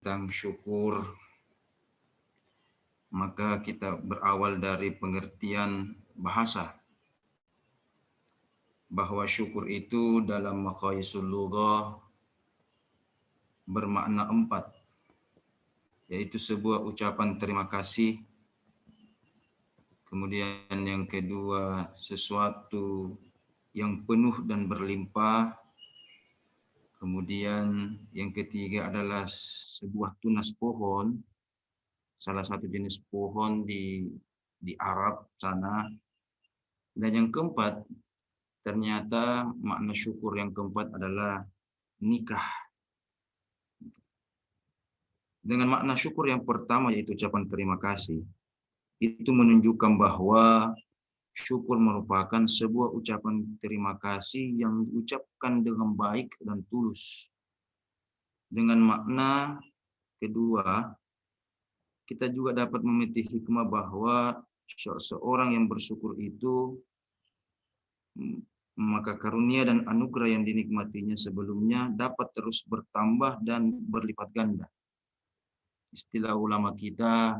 tentang syukur, maka kita berawal dari pengertian bahasa bahwa syukur itu dalam maqayisul lughah bermakna 4, yaitu sebuah ucapan terima kasih. Kemudian yang kedua, sesuatu yang penuh dan berlimpah. Kemudian yang ketiga adalah sebuah tunas pohon, salah satu jenis pohon di Arab sana. Dan yang keempat, ternyata makna syukur yang keempat adalah nikah. Dengan makna syukur yang pertama yaitu ucapan terima kasih, itu menunjukkan bahwa syukur merupakan sebuah ucapan terima kasih yang diucapkan dengan baik dan tulus. Dengan makna kedua, kita juga dapat memetik hikmah bahwa seorang yang bersyukur itu, maka karunia dan anugerah yang dinikmatinya sebelumnya dapat terus bertambah dan berlipat ganda. Istilah ulama kita,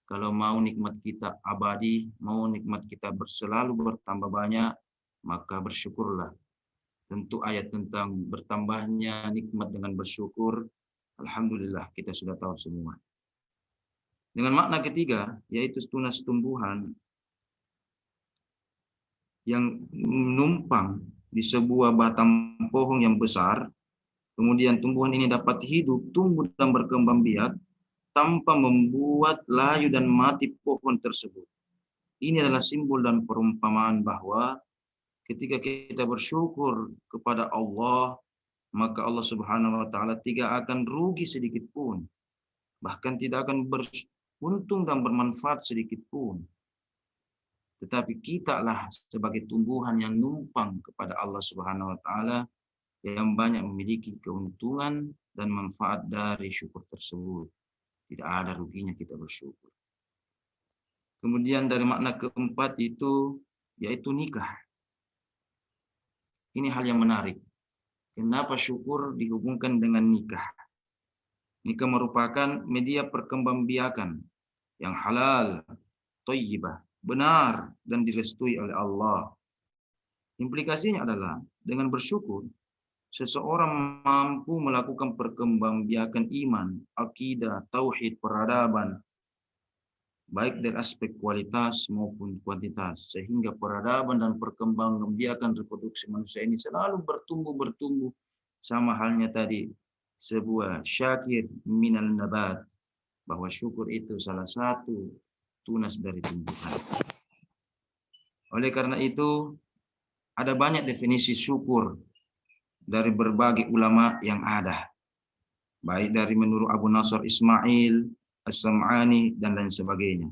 kalau mau nikmat kita abadi, mau nikmat kita selalu bertambah banyak, maka bersyukurlah. Tentu ayat tentang bertambahnya nikmat dengan bersyukur, alhamdulillah kita sudah tahu semua. Dengan makna ketiga, yaitu tunas tumbuhan yang menumpang di sebuah batang pohon yang besar, kemudian tumbuhan ini dapat hidup, tumbuh dan berkembang biak, tanpa membuat layu dan mati pohon tersebut. Ini adalah simbol dan perumpamaan bahwa ketika kita bersyukur kepada Allah, maka Allah Subhanahu wa taala tidak akan rugi sedikit pun. Bahkan tidak akan beruntung dan bermanfaat sedikit pun. Tetapi kitalah sebagai tumbuhan yang numpang kepada Allah Subhanahu wa taala yang banyak memiliki keuntungan dan manfaat dari syukur tersebut. Tidak ada ruginya kita bersyukur. Kemudian dari makna keempat itu yaitu nikah. Ini hal yang menarik. Kenapa syukur dihubungkan dengan nikah? Nikah merupakan media perkembangbiakan yang halal, thayyibah, benar dan direstui oleh Allah. Implikasinya adalah dengan bersyukur seseorang mampu melakukan perkembangbiakan iman, akidah, tauhid, peradaban, baik dari aspek kualitas maupun kuantitas, sehingga peradaban dan perkembangbiakan reproduksi manusia ini selalu bertumbuh, sama halnya tadi sebuah syakir minal nabat, bahwa syukur itu salah satu tunas dari tumbuhan. Oleh karena itu, ada banyak definisi syukur dari berbagai ulama yang ada, baik dari menurut Abu Nasr Ismail, As-Sam'ani, dan lain sebagainya.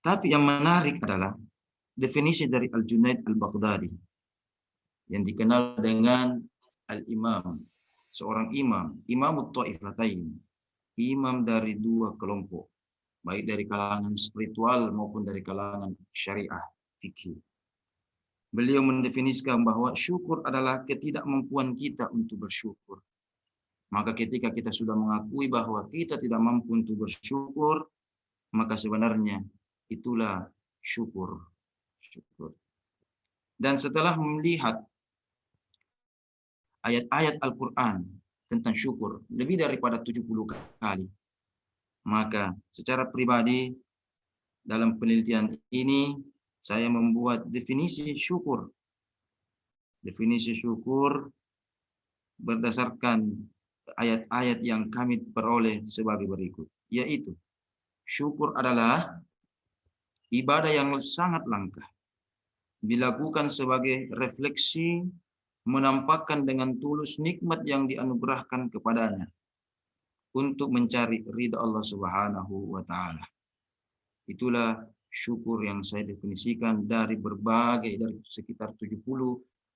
Tapi yang menarik adalah definisi dari Al-Junaid Al-Baghdadi, yang dikenal dengan Al-Imam, seorang imam, Imamut Ta'ifatain, imam dari dua kelompok, baik dari kalangan spiritual maupun dari kalangan syariah, fikih. Beliau mendefinisikan bahwa syukur adalah ketidakmampuan kita untuk bersyukur. Maka ketika kita sudah mengakui bahwa kita tidak mampu untuk bersyukur, maka sebenarnya itulah syukur. Dan setelah melihat ayat-ayat Al-Quran tentang syukur lebih daripada 70 kali, maka secara pribadi dalam penelitian ini saya membuat definisi syukur. Definisi syukur berdasarkan ayat-ayat yang kami peroleh sebagai berikut, yaitu syukur adalah ibadah yang sangat langka, dilakukan sebagai refleksi, menampakkan dengan tulus nikmat yang dianugerahkan kepadanya untuk mencari ridha Allah Subhanahu wa taala. Itulah syukur yang saya definisikan dari sekitar 70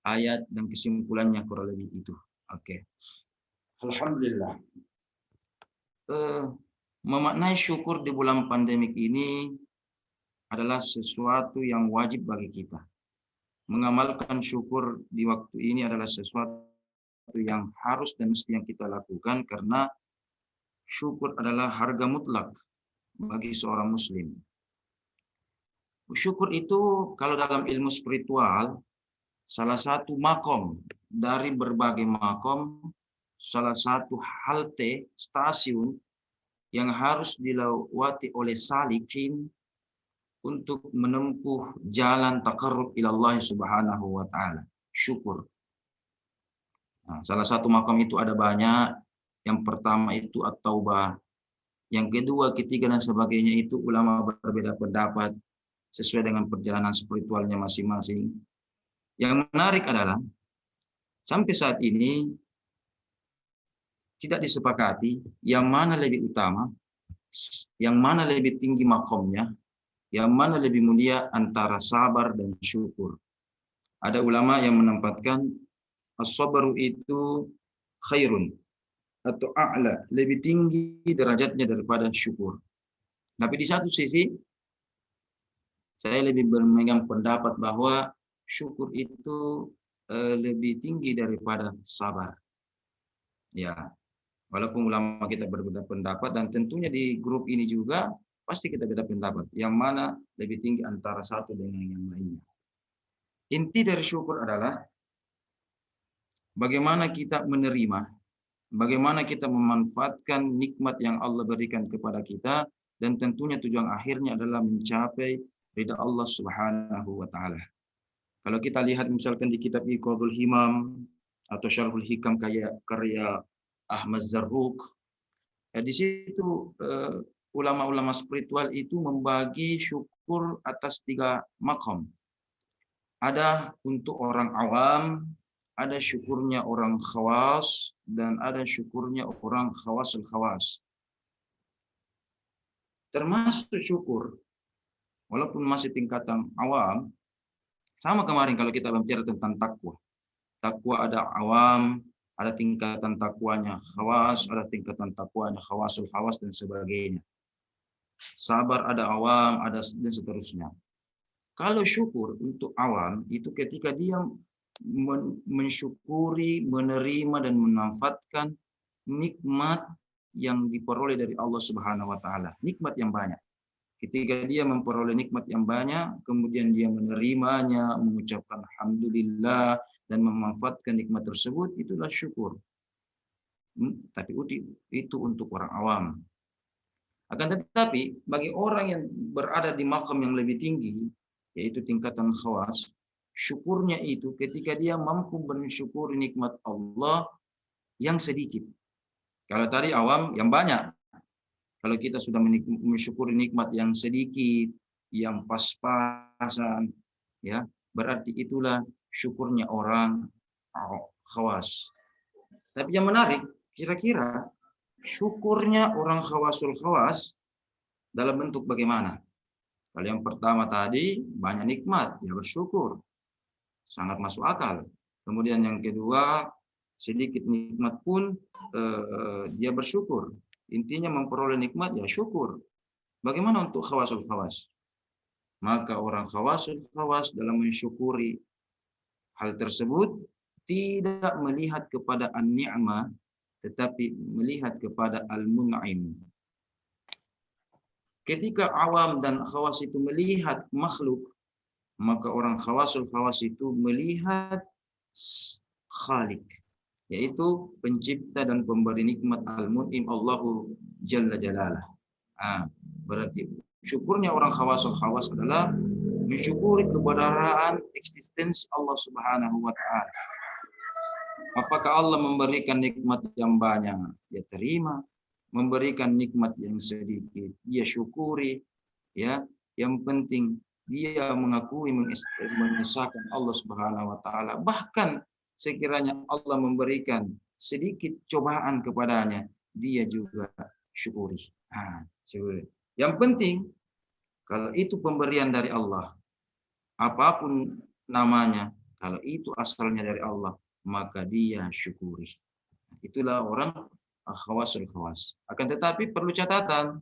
ayat dan kesimpulannya kurang lebih itu. Oke. Alhamdulillah. Memaknai syukur di bulan pandemik ini adalah sesuatu yang wajib bagi kita. Mengamalkan syukur di waktu ini adalah sesuatu sesuatu yang harus dan mesti yang kita lakukan, karena syukur adalah harga mutlak bagi seorang muslim. Syukur itu kalau dalam ilmu spiritual salah satu makom dari berbagai makom, salah satu halte stasiun yang harus dilewati oleh salikin untuk menempuh jalan taqarrub ila Allah Subhanahu wa taala. Syukur. Nah, salah satu makom itu ada banyak. Yang pertama itu at-taubah. Yang kedua, ketiga dan sebagainya itu ulama berbeda pendapat sesuai dengan perjalanan spiritualnya masing-masing. Yang menarik adalah sampai saat ini tidak disepakati yang mana lebih utama, yang mana lebih tinggi makomnya, yang mana lebih mulia antara sabar dan syukur. Ada ulama yang menempatkan as-sabru itu khairun atau a'la, lebih tinggi derajatnya daripada syukur. Tapi di satu sisi saya lebih bermegang pendapat bahwa syukur itu lebih tinggi daripada sabar. Ya, walaupun ulama kita berbeda pendapat, dan tentunya di grup ini juga pasti kita beda pendapat. Yang mana lebih tinggi antara satu dengan yang lainnya. Inti dari syukur adalah bagaimana kita menerima, bagaimana kita memanfaatkan nikmat yang Allah berikan kepada kita, dan tentunya tujuan akhirnya adalah mencapai ridha Allah Subhanahu wa taala. Kalau kita lihat misalkan di kitab Iqadul Himam atau Syarhul Hikam karya Ahmad Zarruq, di situ ulama-ulama spiritual itu membagi syukur atas 3 makom. Ada untuk orang awam, ada syukurnya orang khawas, dan ada syukurnya orang khawasul khawas. Termasuk syukur, walaupun masih tingkatan awam, sama kemarin kalau kita bicara tentang takwa. Takwa ada awam, ada tingkatan takwanya khawas, ada tingkatan takwanya khawasul khawas, dan sebagainya. Sabar ada awam, ada dan seterusnya. Kalau syukur untuk awam, itu ketika dia mensyukuri, menerima, dan memanfaatkan nikmat yang diperoleh dari Allah Subhanahu wa taala, nikmat yang banyak. Ketika dia memperoleh nikmat yang banyak, kemudian dia menerimanya, mengucapkan alhamdulillah, dan memanfaatkan nikmat tersebut, itulah syukur. Tapi itu untuk orang awam. Akan tetapi, bagi orang yang berada di makam yang lebih tinggi, yaitu tingkatan khawas, syukurnya itu ketika dia mampu mensyukuri nikmat Allah yang sedikit. Kalau tadi awam yang banyak. Kalau kita sudah mensyukuri nikmat yang sedikit, yang pas-pasan, ya, berarti itulah syukurnya orang khawas. Tapi yang menarik, kira-kira syukurnya orang khawasul khawas dalam bentuk bagaimana? Kalau yang pertama tadi banyak nikmat, dia bersyukur, sangat masuk akal. Kemudian yang kedua, sedikit nikmat pun dia bersyukur. Intinya memperoleh nikmat, ya syukur. Bagaimana untuk khawasul khawas? Maka orang khawasul khawas dalam mensyukuri hal tersebut tidak melihat kepada an-ni'mah, tetapi melihat kepada al-mun'im. Ketika awam dan khawas itu melihat makhluk, maka orang khawasul khawas itu melihat Khalik, yaitu pencipta dan pemberi nikmat al-mun'im, Allahu Jalla Jalalah. Berarti syukurnya orang khawasul khawas adalah mensyukuri keberadaan eksistensi Allah Subhanahu wa taala. Apakah Allah memberikan nikmat yang banyak, dia terima. Memberikan nikmat yang sedikit, dia syukuri. Ya, yang penting dia mengakui, mengesahkan Allah Subhanahu wa taala. Bahkan sekiranya Allah memberikan sedikit cobaan kepadanya, dia juga syukuri. Syukuri. Yang penting kalau itu pemberian dari Allah, apapun namanya, kalau itu asalnya dari Allah, maka dia syukuri. Itulah orang khawasul khawas. Akan tetapi perlu catatan,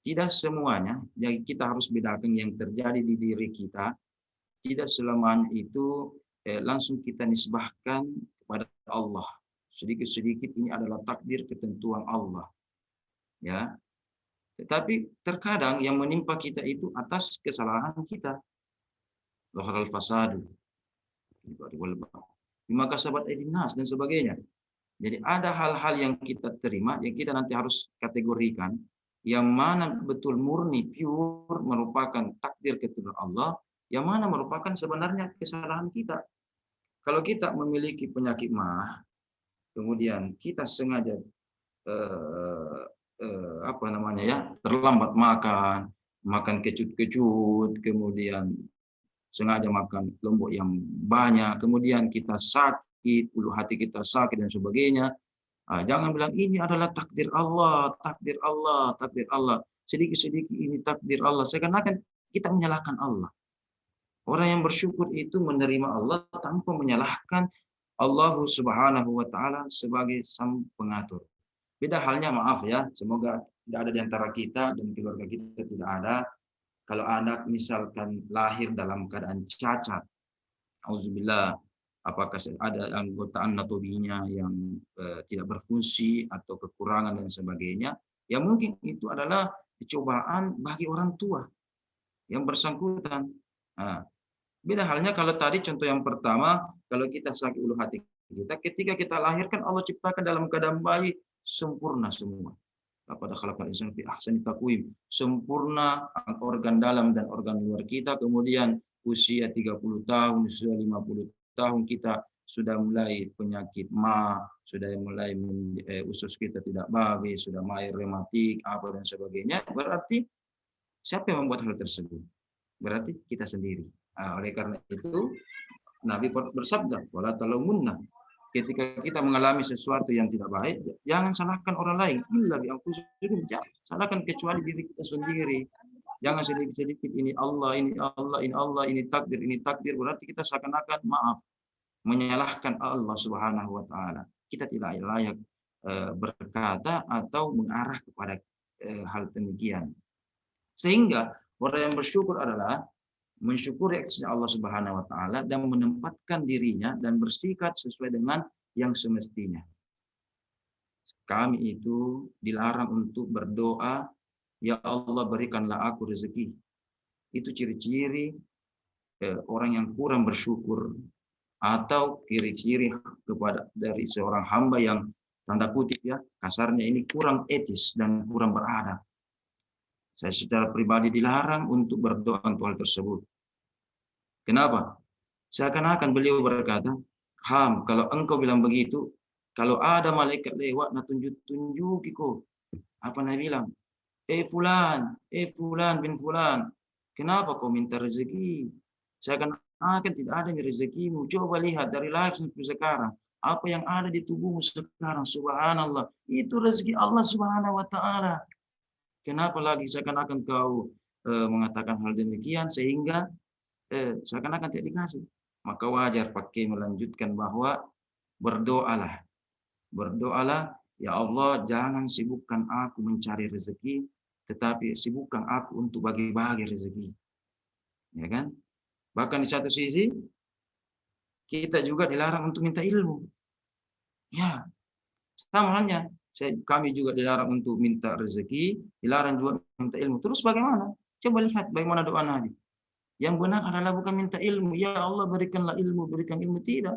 tidak semuanya, yang kita harus bedakan yang terjadi di diri kita, tidak selamanya itu langsung kita nisbahkan kepada Allah. Sedikit-sedikit ini adalah takdir ketentuan Allah. Ya, tetapi terkadang yang menimpa kita itu atas kesalahan kita. Zaharal fasadu bima kasabat aydin nas dan sebagainya. Jadi ada hal-hal yang kita terima, yang kita nanti harus kategorikan, yang mana betul murni, pure, merupakan takdir ketentuan Allah, yang mana merupakan sebenarnya kesalahan kita. Kalau kita memiliki penyakit mah, kemudian kita sengaja terlambat makan, makan kecut-kecut, kemudian sengaja makan lombok yang banyak, kemudian kita sakit, ulu hati kita sakit dan sebagainya. Jangan bilang ini adalah takdir Allah, takdir Allah, takdir Allah. Sedikit-sedikit ini takdir Allah. Seakan-akan kita menyalahkan Allah. Orang yang bersyukur itu menerima Allah tanpa menyalahkan Allah Subhanahu wa taala sebagai sang pengatur. Beda halnya, maaf ya, semoga tidak ada di antara kita dan keluarga kita tidak ada. Kalau anak misalkan lahir dalam keadaan cacat, auzubillah, apakah ada anggota anatominya yang tidak berfungsi atau kekurangan dan sebagainya, ya mungkin itu adalah cobaan bagi orang tua yang bersangkutan. Nah, beda halnya kalau tadi contoh yang pertama, kalau kita sakit ulu hati kita, ketika kita lahirkan Allah ciptakan dalam keadaan bayi sempurna semua. Pada khalaqal insana fi ahsani taqwim, sempurna organ dalam dan organ luar kita, kemudian usia 30 tahun, usia 50 tahun kita sudah mulai penyakit sudah mulai usus kita tidak bagus, sudah mulai rematik apa dan sebagainya, berarti siapa yang membuat hal tersebut? Berarti kita sendiri. Oleh karena itu Nabi bersabda, wala talumunna, ketika kita mengalami sesuatu yang tidak baik, jangan salahkan orang lain. Illa bi anfusikum, salahkan kecuali diri kita sendiri. Jangan sedikit-sedikit ini Allah, ini Allah, ini Allah, ini takdir. Berarti kita seakan-akan menyalahkan Allah Subhanahu wa taala. Kita tidak layak berkata atau mengarah kepada hal demikian. Sehingga orang yang bersyukur adalah mensyukuri atas Allah Subhanahu wa taala dan menempatkan dirinya dan bersikap sesuai dengan yang semestinya. Kami itu dilarang untuk berdoa, ya Allah berikanlah aku rezeki. Itu ciri-ciri orang yang kurang bersyukur atau ciri-ciri kepada dari seorang hamba yang tanda kutip ya, kasarnya ini kurang etis dan kurang beradab. Saya secara pribadi dilarang untuk berdoa untuk hal tersebut. Kenapa? Seakan-akan beliau berkata, kalau engkau bilang begitu, kalau ada malaikat lewat, nah tunjukiku. Apa Nabi bilang? Fulan bin Fulan, kenapa kau minta rezeki? Seakan-akan tidak ada rezekimu. Coba lihat dari lahir sampai sekarang. Apa yang ada di tubuhmu sekarang, subhanallah. Itu rezeki Allah Subhanahu wa ta'ala. Kenapa lagi seakan-akan kau mengatakan hal demikian sehingga seakan-akan tidak dikasih? Maka wajar pakai melanjutkan bahwa berdoalah, ya Allah jangan sibukkan aku mencari rezeki, tetapi sibukkan aku untuk bagi-bagi rezeki, ya kan? Bahkan di satu sisi kita juga dilarang untuk minta ilmu, ya sama halnya. Kami juga dilarang untuk minta rezeki, dilarang juga minta ilmu. Terus bagaimana? Coba lihat bagaimana doa Nabi. Yang benar adalah bukan minta ilmu. Ya Allah berikanlah ilmu, berikan ilmu. Tidak.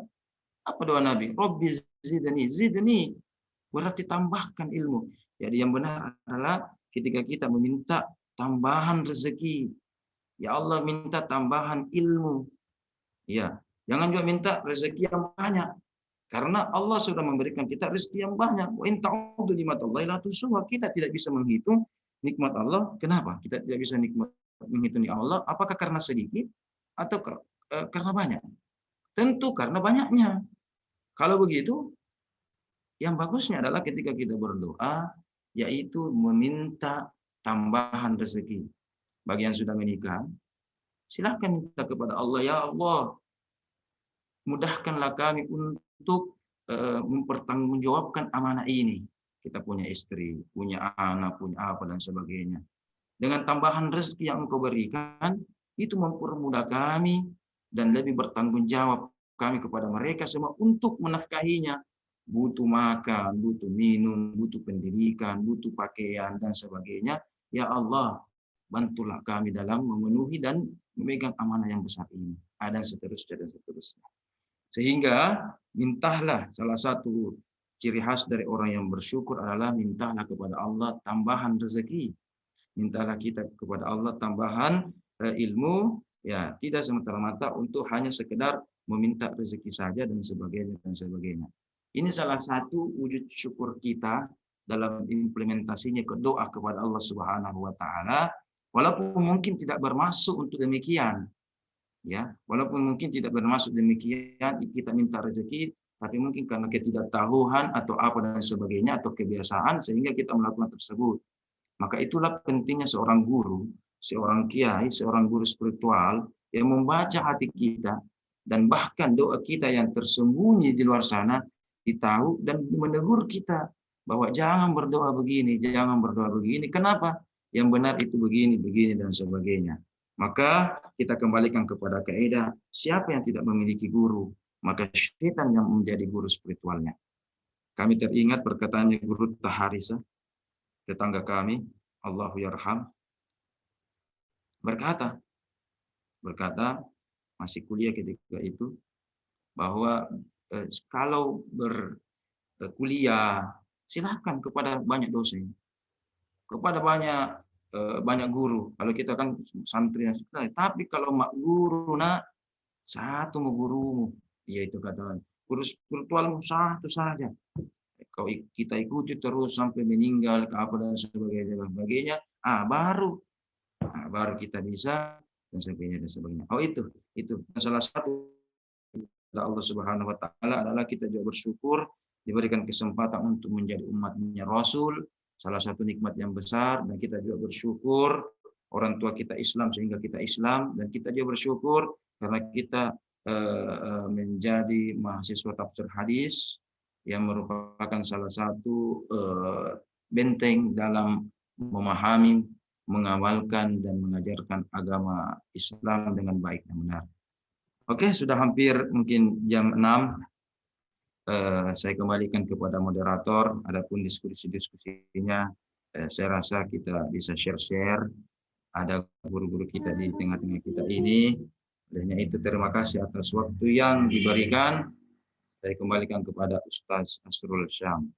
Apa doa Nabi? Rabbi zidni. Berarti tambahkan ilmu. Jadi yang benar adalah ketika kita meminta tambahan rezeki. Ya Allah minta tambahan ilmu. Ya, jangan juga minta rezeki yang banyak. Karena Allah sudah memberikan kita rezeki yang banyak. Wa in ta'uddu nikmatallahi la tuhsuha. Kita tidak bisa menghitung nikmat Allah. Kenapa? Kita tidak bisa menghitung nikmat Allah. Apakah karena sedikit atau karena banyak? Tentu karena banyaknya. Kalau begitu, yang bagusnya adalah ketika kita berdoa, yaitu meminta tambahan rezeki. Bagi yang sudah menikah, silakan minta kepada Allah, ya Allah, mudahkanlah kami untuk mempertanggungjawabkan amanah ini. Kita punya istri, punya anak, punya apa dan sebagainya. Dengan tambahan rezeki yang Engkau berikan, itu mempermudah kami dan lebih bertanggung jawab kami kepada mereka semua untuk menafkahinya. Butuh makan, butuh minum, butuh pendidikan, butuh pakaian, dan sebagainya. Ya Allah, bantulah kami dalam memenuhi dan memegang amanah yang besar ini. Dan seterusnya, dan seterusnya. Sehingga mintalah, salah satu ciri khas dari orang yang bersyukur adalah mintalah kepada Allah tambahan rezeki. Mintalah kita kepada Allah tambahan ilmu, ya tidak semata-mata untuk hanya sekedar meminta rezeki saja dan sebagainya dan sebagainya. Ini salah satu wujud syukur kita dalam implementasinya ke doa kepada Allah Subhanahu wa taala, walaupun mungkin tidak bermaksud untuk demikian. Ya, walaupun mungkin tidak bermaksud demikian kita minta rezeki, tapi mungkin karena ketidaktahuan atau apa dan sebagainya atau kebiasaan sehingga kita melakukan tersebut. Maka itulah pentingnya seorang guru, seorang kiai, seorang guru spiritual yang membaca hati kita dan bahkan doa kita yang tersembunyi di luar sana ditahu dan menegur kita bahwa jangan berdoa begini, jangan berdoa begini. Kenapa? Yang benar itu begini, begini dan sebagainya. Maka kita kembalikan kepada kaidah, siapa yang tidak memiliki guru, maka syaitan yang menjadi guru spiritualnya. Kami teringat perkataannya guru Taharisa, tetangga kami, Allahu yarham, berkata masih kuliah ketika itu, bahwa kalau berkuliah silahkan kepada banyak dosen, kepada banyak guru. Kalau kita kan santri yang sekali, tapi kalau mak guru nak satu mau gurumu, yaitu kata guru spiritualmu satu saja. Kalau kita ikuti terus sampai meninggal ke apa dan sebagainya, baru kita bisa dan sebagainya. Oh itu salah satu Allah Subhanahu wa taala adalah kita juga bersyukur diberikan kesempatan untuk menjadi umatnya Rasul, salah satu nikmat yang besar, dan kita juga bersyukur orang tua kita Islam sehingga kita Islam, dan kita juga bersyukur karena kita menjadi mahasiswa tafsir hadis yang merupakan salah satu benteng dalam memahami, mengamalkan dan mengajarkan agama Islam dengan baik dan benar. Oke, sudah hampir mungkin jam 6. Saya kembalikan kepada moderator. Adapun diskusi-diskusinya, saya rasa kita bisa share-share. Ada guru-guru kita di tengah-tengah kita ini. Olehnya itu terima kasih atas waktu yang diberikan. Saya kembalikan kepada Ustaz Asrul Syam.